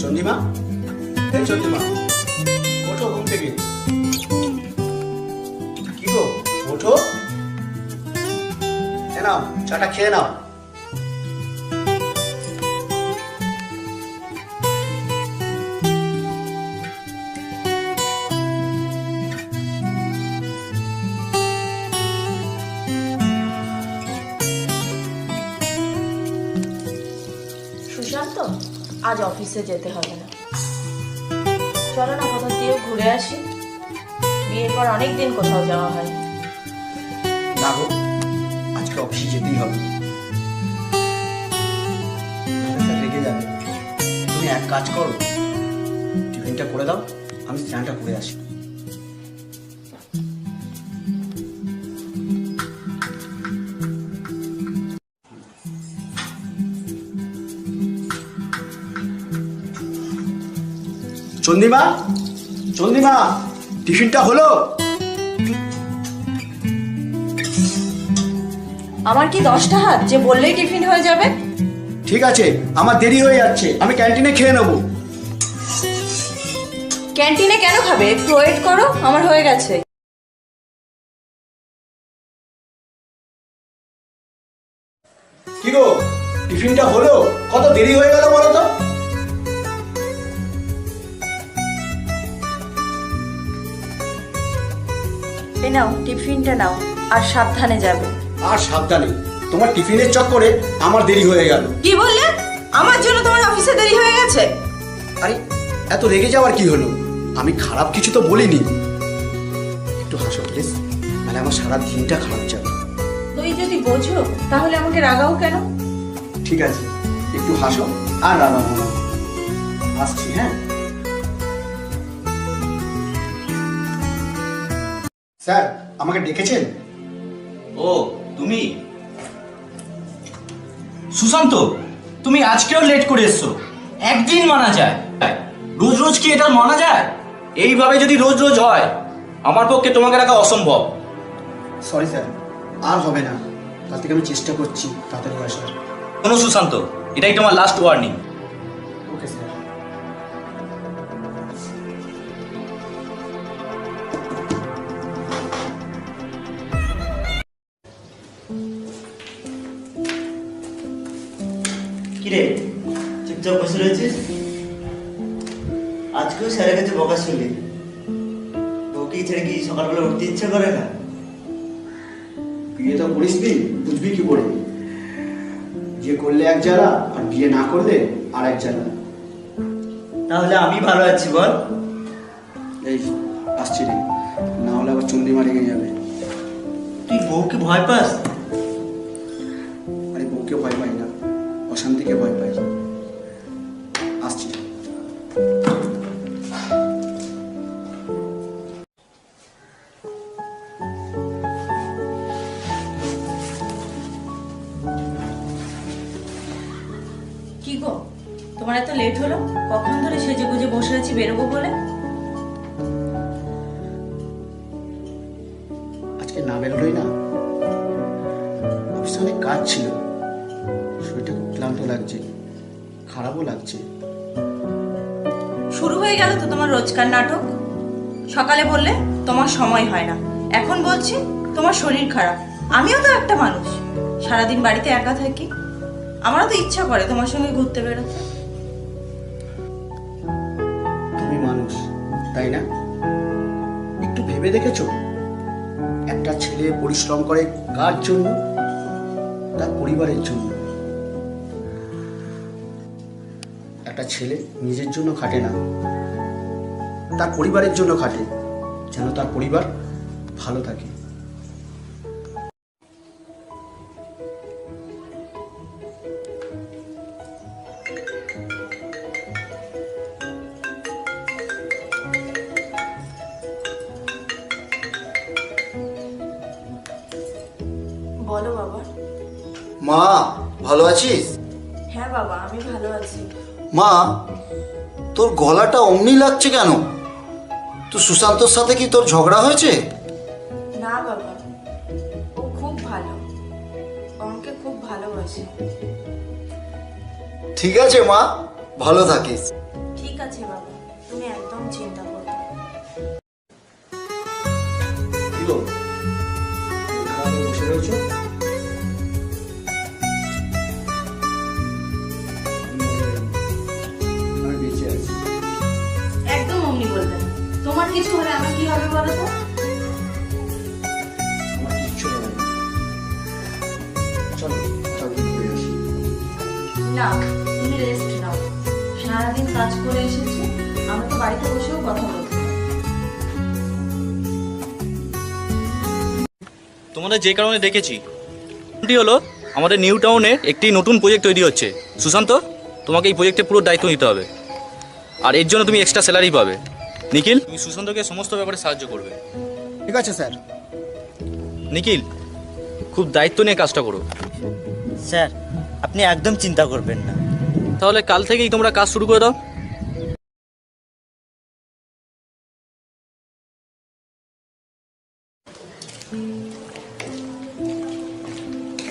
চন্দিমা, এই চন্দিমা, ওঠো ঘুম থেকে। কি গো, ওঠো, নাও চাটা খেয়ে নাও। সুশান্ত, আজ অফিসে যেতে হবে না। চলো না কোথাও দিয়ে ঘুরে আসি। বিয়ের পর অনেকদিন কোথাও যাওয়া হয় না গো, আজকে অফিসে যেতেই হবে। স্যার রেগে যাবে। তুমি এক কাজ করো, টিফিনটা করে দাও, আমি স্নানটা করে আসি। চন্দিমা, চন্দিমা, টিফিনটা হলো? আমার কি 10টা হাত যে বললেই টিফিন হয়ে যাবে? ঠিক আছে, আমার দেরি হয়ে যাচ্ছে, আমি ক্যান্টিনে খেয়ে নেবো। ক্যান্টিনে কেন খাবে? একটু ওয়েট করো, আমার হয়ে গেছে। কি গো, টিফিনটা হলো? কত দেরি হয়ে গেল বলো তো? এই নাও টিফিনটা নাও, আর সাবধানে যাবে। আর সাবধানে, তোমার টিফিনের চক্করে আমার দেরি হয়ে গেল। কি বললে? আমার জন্য তোমার অফিসে দেরি হয়ে গেছে? আরে এত রেগে যাওয়ার কি হলো? আমি খারাপ কিছু তো বলিনি। একটু হাসো প্লিজ, মানে আমার সারা দিনটা খারাপ যাবে। তুই যদি বোঝো তাহলে আমাকে রাগাও কেন? ঠিক আছে, একটু হাসো আর রাগাবো না। আসছি, হ্যাঁ। স্যার আমাকে ডেকেছেন? ও তুমি সুশান্ত, তুমি আজকেও লেট করে এসছো। একদিন মানা যায়, রোজ রোজ কি এটা মানা যায়? এইভাবে যদি রোজ রোজ হয়, আমার পক্ষে তোমাকে রাখা অসম্ভব। সরি স্যার, আর হবে না। কাল থেকে আমি চেষ্টা করছি তাড়াতাড়ি আসার। শোনো সুশান্ত, এটাই তোমার লাস্ট ওয়ার্নিং। Okay sir. কিরে চুপচাপ বসে রয়েছিস? আজকেও স্যারের কাছে বকা শুনলি? বউকে ছেড়ে কি সকালবেলা উঠতে ইচ্ছে করে না? বিয়ে তো করিস নি, বুঝবি কি করে? বিয়ে করলে এক জ্বালা, আর বিয়ে না করলে আর এক জ্বালা। তাহলে আমি ভালো আছি বল? এই আসছি রে, না হলে আবার চন্দিমা রেগে যাবে। তুই বউকে ভয় পাস? আরে বউকে ভয় পাই না, অশান্তিকে ভয় পাই। আসছি। কি গো, তোমার এত লেট হলো? কখন ধরে সেজে গুজে বসে আছি বেরোবো বলে? আজকে না বেরোলোই না, অফিসে অনেক কাজ ছিল। শরীরটা খুব ক্লান্ত লাগছে, খারাপও লাগছে। শুরু হয়ে গেল তো তোমার রোজকার নাটক। সকালে বললে তোমার সময় হয় না, এখন বলছি তোমার শরীর খারাপ। আমিও তো একটা মানুষ, সারাদিন বাড়িতে একা থাকি। আমারও তো ইচ্ছা করে তোমার সঙ্গে ঘুরতে বেরোতে। তুমি মানুষ, তাই না? একটু ভেবে দেখেছো, একটা ছেলে পরিশ্রম করে কার জন্য? তার পরিবারের জন্য। একটা ছেলে নিজের জন্য খাটে না, তার পরিবারের জন্য খাটে, যেন তার পরিবার ভালো থাকে। বলো বাবা। মা ভালো আছিস? হ্যাঁ বাবা, আমি ভালো আছি। মা তোর গলাটা অমনি লাগছে কেন? তো সুশান্তর সাথে কি তোর ঝগড়া হয়েছে? না বাবা, ও খুব ভালো, আমাকে খুব ভালোবাসে। ঠিক আছে মা, ভালো থাকিস। ঠিক আছে বাবা, তুমি একদম চিন্তা করো না। কি গো, এখানে বসে রয়েছো? আমি বেঁচে আছি। একদম অমনি বলবেন। তোমার কিছু হলে আমার কি হবে বলো তো? আমার কিচ্ছু হবে না। চলো চাকরি করে আসি। না, তুমি রেস্ট নাও। সারাদিন কাজ করে এসেছি, আমরা তো বাড়িতে বসেও কথা বলতে পারি। তোমাদের যে কারণে দেখেছি এটি হলো আমাদের নিউ টাউনে একটি নতুন প্রজেক্ট তৈরি হচ্ছে। সুশান্ত, তোমাকে এই প্রজেক্টে পুরো দায়িত্ব নিতে হবে, আর এর জন্য তুমি এক্সট্রা স্যালারি পাবে। নিখিল, তুমি সুশান্তকে সমস্ত ব্যাপারে সাহায্য করবে। ঠিক আছে স্যার। নিখিল, খুব দায়িত্ব নিয়ে কাজটা করো। স্যার, আপনি একদম চিন্তা করবেন না। তাহলে কাল থেকেই তোমরা কাজ শুরু করে দাও।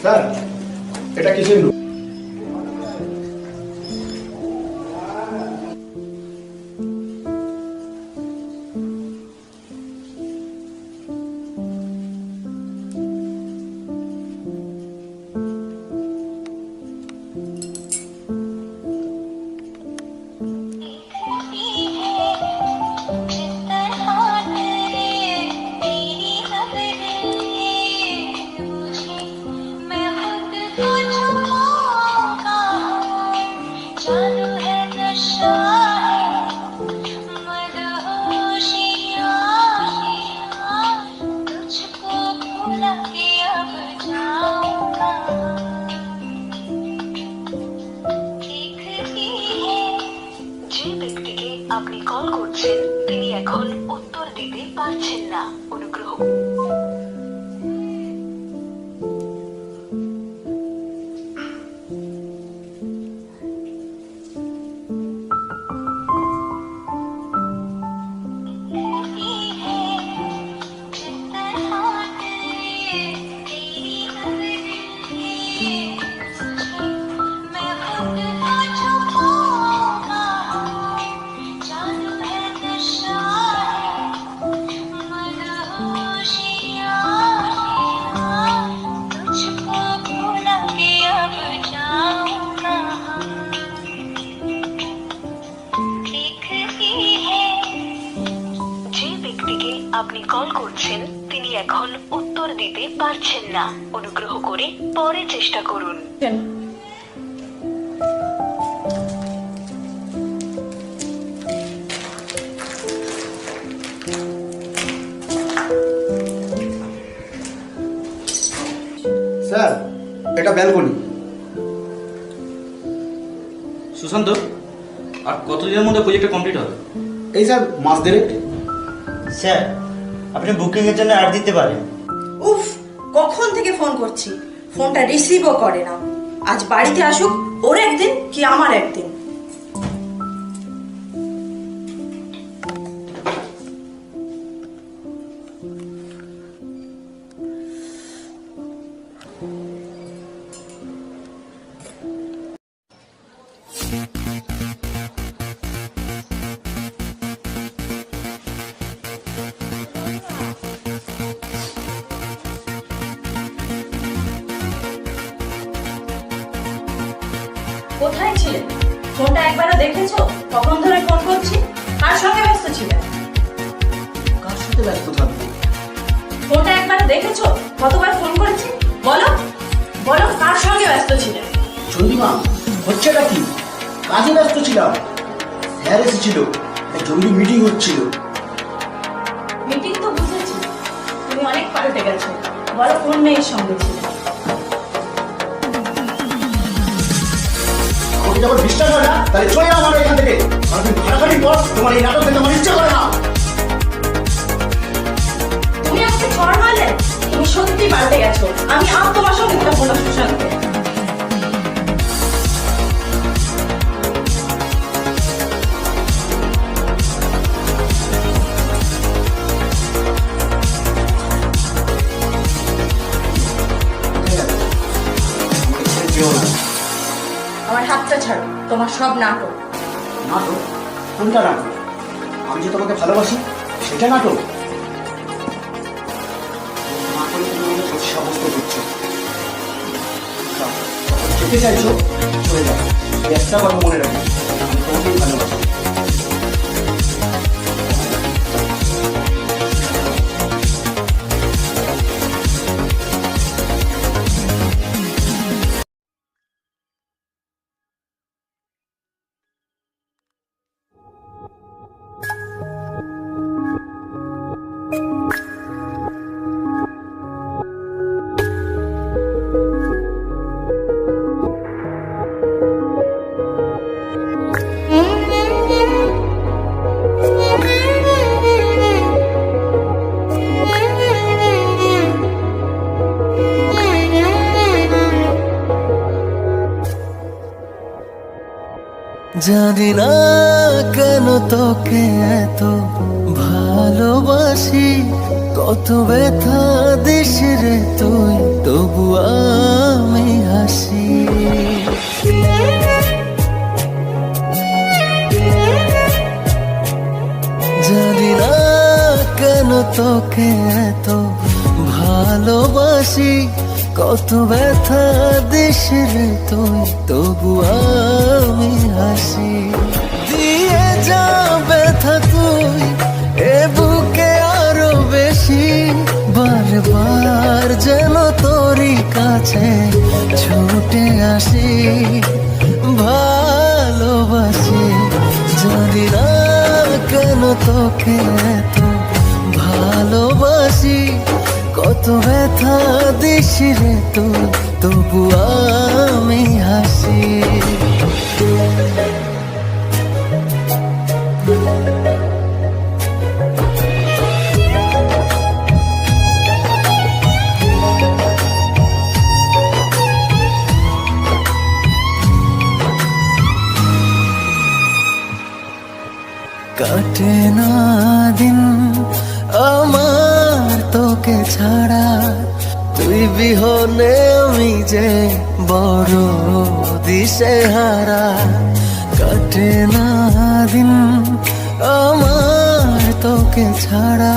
স্যার, এটা কিসের লোক? যে ব্যক্তিকে আপনি কল করছেন তিনি এখন উত্তর দিতে পারছেন না, অনুগ্রহ আপনি কল করছেন তিনি এখন উত্তর দিতে পারছেন না, অনুগ্রহ করে পরে চেষ্টা করুন। স্যার, এটা ব্যালকনি। সুশান্ত, আর কতদিনের মধ্যে প্রজেক্টটা কমপ্লিট হবে? এই স্যার, মাস দেড়েক। স্যার, আপনি বুকিংয়ের জন্য অ্যাড দিতে পারেন। উফ, কখন থেকে ফোন করছি, ফোনটা রিসিভও করে না। আজ বাড়িতে আসুক, ওর একদিন কি আমার একদিন। কোথায় ছিলে? ফোনটা একবারও দেখেছো? কখন ধরে ফোন করছি? কার সঙ্গে ব্যস্ত ছিলে? কার সাথে ব্যস্ত থাকবো? ফোনটা একবারও দেখেছো? কতবার ফোন করেছি? বলো বলো, কার সঙ্গে ব্যস্ত ছিলে? চন্দিমা, হচ্ছেটা কি? কাজে ব্যস্ত ছিলাম। স্যার এসেছিল, এক জরুরি মিটিং হচ্ছিল। মিটিং তো বুঝেছি, তুমি অনেক পাল্টে গেছো। বলো, কোন মেয়ের সঙ্গে ছিলে? আমাকে যখন বিশ্বাস হয় না, তাহলে চলে যাও আমার এখান থেকে। আর তুমি খাটাখাটি পর তোমার এই নাটক দেখতে আমার ইচ্ছা করে না। তুমি আমাকে ছড় মারলে? তুমি সত্যি পাল্টে গেছো। আমি আর তোমার সঙ্গে থাকবো না, সুশান্ত। আমার হাতটা ছাড়ো, তোমার সব নাটক। নাটক? কোনটা নাটক? আমি যে তোমাকে ভালোবাসি সেটা নাটক? নাটক তুমি সমস্ত দিচ্ছ। যেতে চাইছো চলে যাও, একটা কথা মনে রাখো, আমি তোমাকেই ভালোবাসি। জানি না কেন তোকে এত ভালোবাসি, কত ব্যথা দিস রে তুই, তবু আমি হাসি। জানি না কেন তোকে এত ভালোবাসি, কত ব্যথা দিস রে তুই, তবু আমি হাসি। দিয়ে যা ব্যথা তুই এ বুকে আরো বেশি, বারবার যেন তোরই কাছে ছুটে আসি। ভালোবাসি, জানি না কেন তোকে এত ভালোবাসি, কত ব্যথা দিস রে তুই, তবু আমি হাসি। কাটে না দিন আমার তোকে ছাড়া, তুই বিহনে আমি যে বড় দিশেহারা। কাটে না দিন আমার তোকে ছাড়া,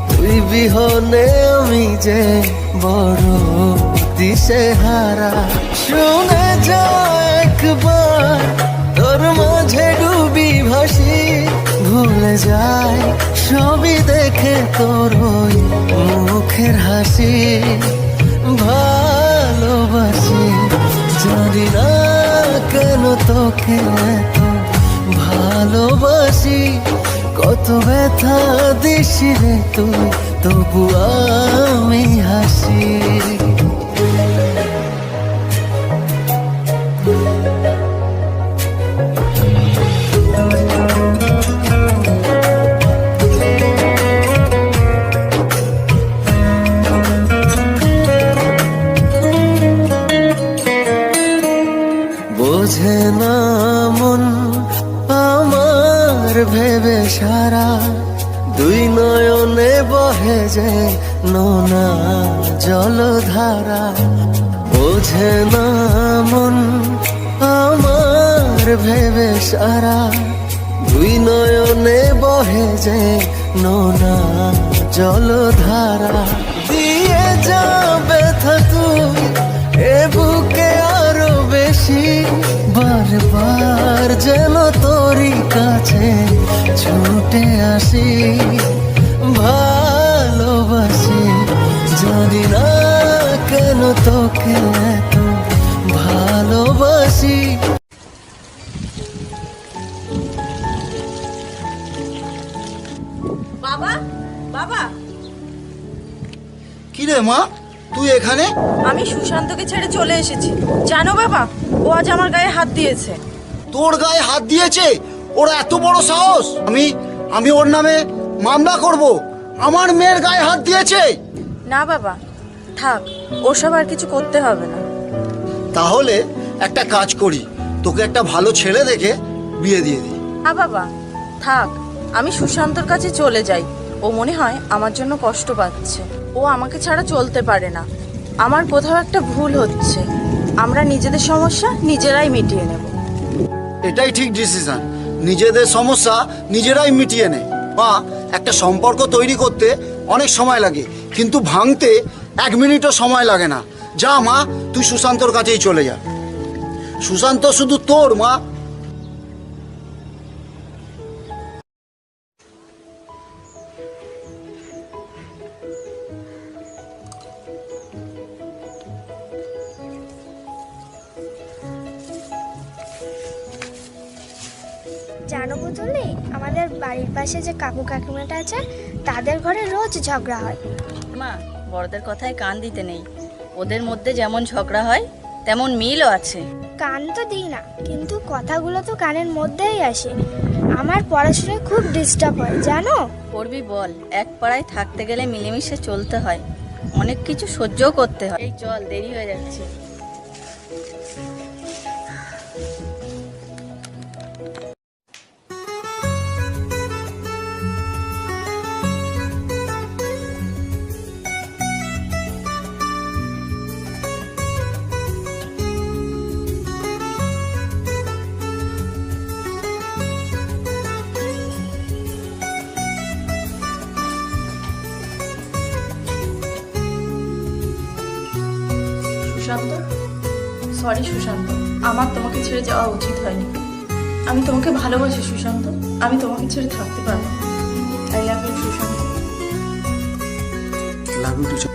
তুই বিহনে আমি যে বড় দিশেহারা। শুনে যা একবার তোর মাঝে ডুবি ভাসি, ভুলে যায় সবই দেখে তোর ওই মুখের হাসি। ভালোবাসি, জানি না কেন তোকে এত ভালোবাসি, কত ব্যথা দিস রে তুই, তবু আমি হাসি। বোঝে না মন আমার ভেবে সারা, দুই নয়নে বহে যে নোনা জলধারা। বোঝে না মন আমার ভেবে সারা, দুই নয়নে বহে যে নোনা জলধারা। দিয়ে যা ব্যথা তুই এ বুকে আরো বেশি, বারবার যেন তোরই কাছে ছুটে আসি। ভালোবাসি, জানি না কেন তোকে এত ভালোবাসি। বাবা, বাবা, কি রে মা, তুই এখানে? আমি সুশান্তকে ছেড়ে চলে এসেছি। জানো বাবা, ও আজ আমার গায়ে হাত দিয়েছে। তোর গায়ে হাত দিয়েছে? ওর এত বড় সাহস! আমি ওর নামে মামলা করব। আমার মেয়ের গায়ে হাত দিয়েছে? না বাবা, থাক, ওসব আর কিছু করতে হবে না। তাহলে একটা কাজ করি, তোকে একটা ভালো ছেলে দেখে বিয়ে দিয়ে দিই। না বাবা, থাক, আমি সুশান্তর কাছে চলে যাই। ও মনে হয় আমার জন্য কষ্ট পাচ্ছে। ও আমাকে ছাড়া চলতে পারে না। আমার কোথাও একটা ভুল হচ্ছে। আমরা নিজেদের সমস্যা নিজেরাই মিটিয়ে নেব। এটাই ঠিক ডিসিশন। নিজেদের সমস্যা নিজেরাই মিটিয়ে নেয়। মা, একটা সম্পর্ক তৈরি করতে অনেক সময় লাগে, কিন্তু ভাঙতে 1 মিনিটও সময় লাগে না। যা মা, তুই সুশান্তর কাছেই চলে যা। সুশান্ত শুধু তোর মা। জানো পুতুলি, আমাদের বাড়ির পাশে যে কাকু কাকিমাটা আছে তাদের ঘরে রোজ ঝগড়া হয়। মা, বড়দের কথায় কান দিতে নেই। ওদের মধ্যে যেমন ঝগড়া হয় তেমন মিলও আছে। কান তো দিই না, কিন্তু কথাগুলো তো কানের মধ্যেই আসে। আমার পড়াশোনায় খুব ডিস্টার্ব হয় জানো। করবি বল, এক পাড়ায় থাকতে গেলে মিলেমিশে চলতে হয়, অনেক কিছু সহ্যও করতে হয়। এই চল, দেরি হয়ে যাচ্ছে। সুশান্ত, সরি সুশান্ত, আমার তোমাকে ছেড়ে যাওয়া উচিত হয়নি। আমি তোমাকে ভালোবাসি সুশান্ত, আমি তোমাকে ছেড়ে থাকতে পারবো। I love you Sushant. Love you teacher.